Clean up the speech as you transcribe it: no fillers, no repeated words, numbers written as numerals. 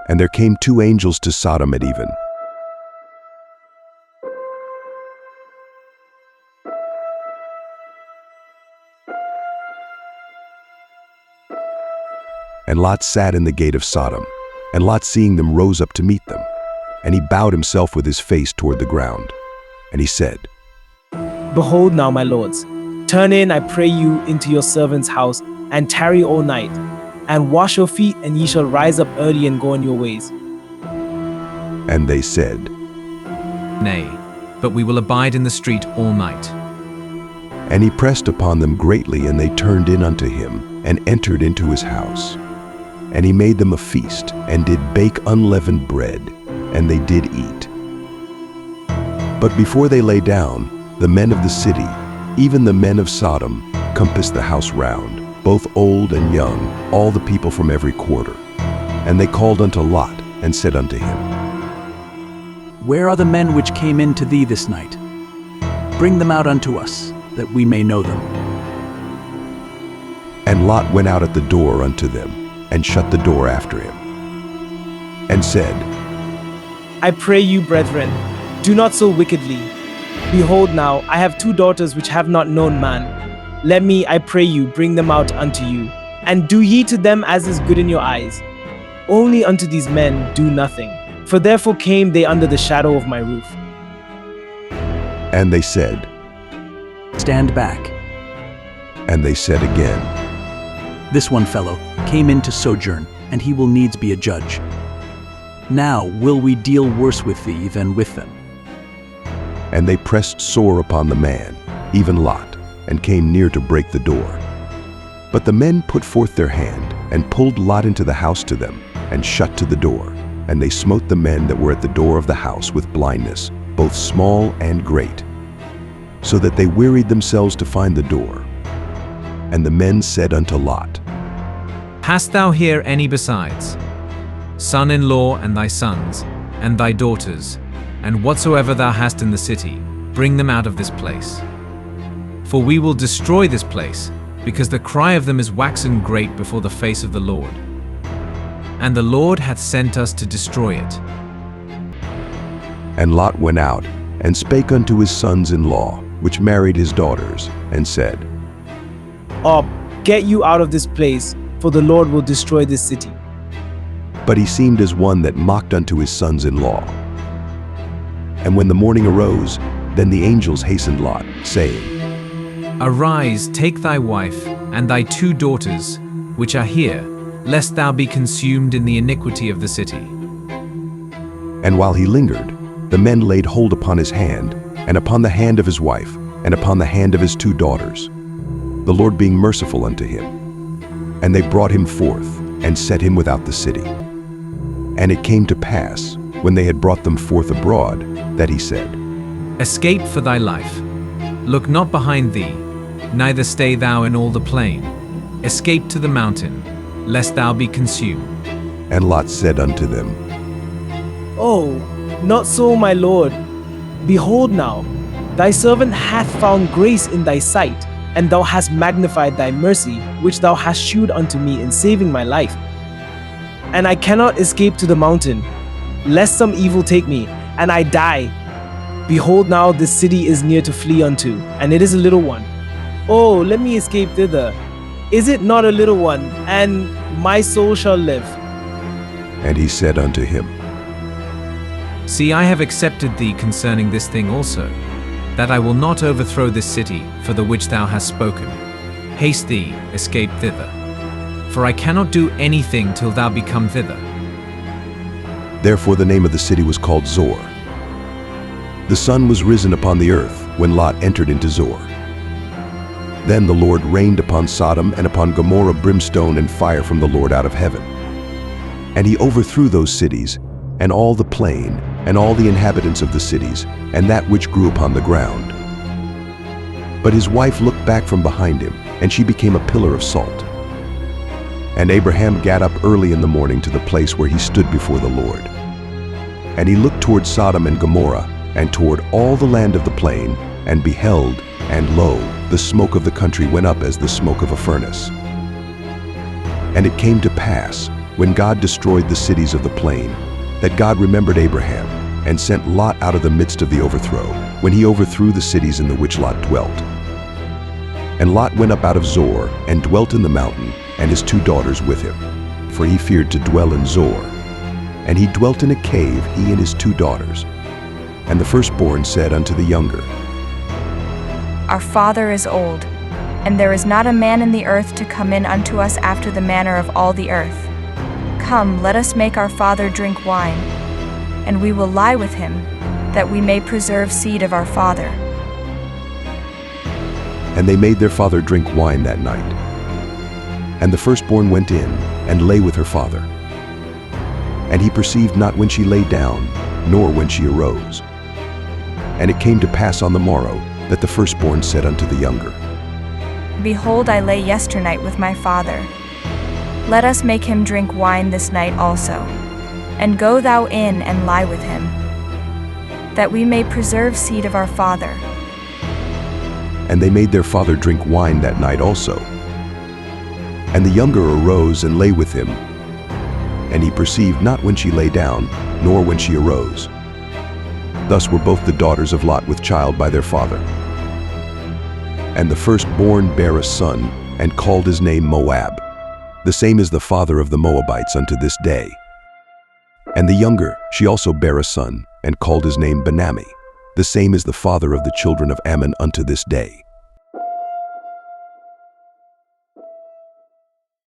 And there came 2 angels to Sodom at even. And Lot sat in the gate of Sodom. And Lot, seeing them, rose up to meet them. And he bowed himself with his face toward the ground. And he said, Behold now, my lords, turn in, I pray you, into your servant's house, and tarry all night, and wash your feet, and ye shall rise up early and go on your ways. And they said, Nay, but we will abide in the street all night. And he pressed upon them greatly, and they turned in unto him, and entered into his house. And he made them a feast, and did bake unleavened bread, and they did eat. But before they lay down, the men of the city, even the men of Sodom, compassed the house round, both old and young, all the people from every quarter. And they called unto Lot, and said unto him, Where are the men which came in to thee this night? Bring them out unto us, that we may know them. And Lot went out at the door unto them, and shut the door after him, and said, I pray you, brethren, do not so wickedly. Behold now, I have 2 daughters which have not known man. Let me, I pray you, bring them out unto you, and do ye to them as is good in your eyes. Only unto these men do nothing, for therefore came they under the shadow of my roof. And they said, Stand back. And they said again, This one fellow came in to sojourn, and he will needs be a judge. Now will we deal worse with thee than with them. And they pressed sore upon the man, even Lot, and came near to break the door. But the men put forth their hand, and pulled Lot into the house to them, and shut to the door. And they smote the men that were at the door of the house with blindness, both small and great, so that they wearied themselves to find the door. And the men said unto Lot, Hast thou here any besides? Son-in-law and thy sons, and thy daughters, and whatsoever thou hast in the city, bring them out of this place. For we will destroy this place, because the cry of them is waxen great before the face of the Lord. And the Lord hath sent us to destroy it. And Lot went out, and spake unto his sons-in-law, which married his daughters, and said, Up, get you out of this place, for the Lord will destroy this city. But he seemed as one that mocked unto his sons-in-law. And when the morning arose, then the angels hastened Lot, saying, Arise, take thy wife, and thy 2 daughters, which are here, lest thou be consumed in the iniquity of the city. And while he lingered, the men laid hold upon his hand, and upon the hand of his wife, and upon the hand of his 2 daughters, the Lord being merciful unto him. And they brought him forth, and set him without the city. And it came to pass, when they had brought them forth abroad, that he said, Escape for thy life. Look not behind thee, neither stay thou in all the plain. Escape to the mountain, lest thou be consumed. And Lot said unto them, Oh, not so, my lord. Behold now, thy servant hath found grace in thy sight, and thou hast magnified thy mercy, which thou hast shewed unto me in saving my life. And I cannot escape to the mountain, lest some evil take me, and I die. Behold now, this city is near to flee unto, and it is a little one. Oh, let me escape thither. Is it not a little one, and my soul shall live? And he said unto him, See, I have accepted thee concerning this thing also, that I will not overthrow this city for the which thou hast spoken. Haste thee, escape thither. For I cannot do anything till thou be come thither. Therefore the name of the city was called Zor. The sun was risen upon the earth when Lot entered into Zor. Then the Lord rained upon Sodom and upon Gomorrah brimstone and fire from the Lord out of heaven. And he overthrew those cities, and all the plain, and all the inhabitants of the cities, and that which grew upon the ground. But his wife looked back from behind him, and she became a pillar of salt. And Abraham gat up early in the morning to the place where he stood before the Lord. And he looked toward Sodom and Gomorrah, and toward all the land of the plain, and beheld, and lo, the smoke of the country went up as the smoke of a furnace. And it came to pass, when God destroyed the cities of the plain, that God remembered Abraham and sent Lot out of the midst of the overthrow, when he overthrew the cities in the which Lot dwelt. And Lot went up out of Zoar and dwelt in the mountain, and his 2 daughters with him, for he feared to dwell in Zoar. And he dwelt in a cave, he and his 2 daughters. And the firstborn said unto the younger, Our father is old, and there is not a man in the earth to come in unto us after the manner of all the earth. Come, let us make our father drink wine, and we will lie with him, that we may preserve seed of our father. And they made their father drink wine that night. And the firstborn went in, and lay with her father. And he perceived not when she lay down, nor when she arose. And it came to pass on the morrow, that the firstborn said unto the younger, Behold, I lay yesternight with my father. Let us make him drink wine this night also, and go thou in and lie with him, that we may preserve seed of our father. And they made their father drink wine that night also. And the younger arose and lay with him. And he perceived not when she lay down, nor when she arose. Thus were both the daughters of Lot with child by their father. And the firstborn bare a son, and called his name Moab. The same is the father of the Moabites unto this day. And the younger, she also bare a son, and called his name Benammi. The same is the father of the children of Ammon unto this day.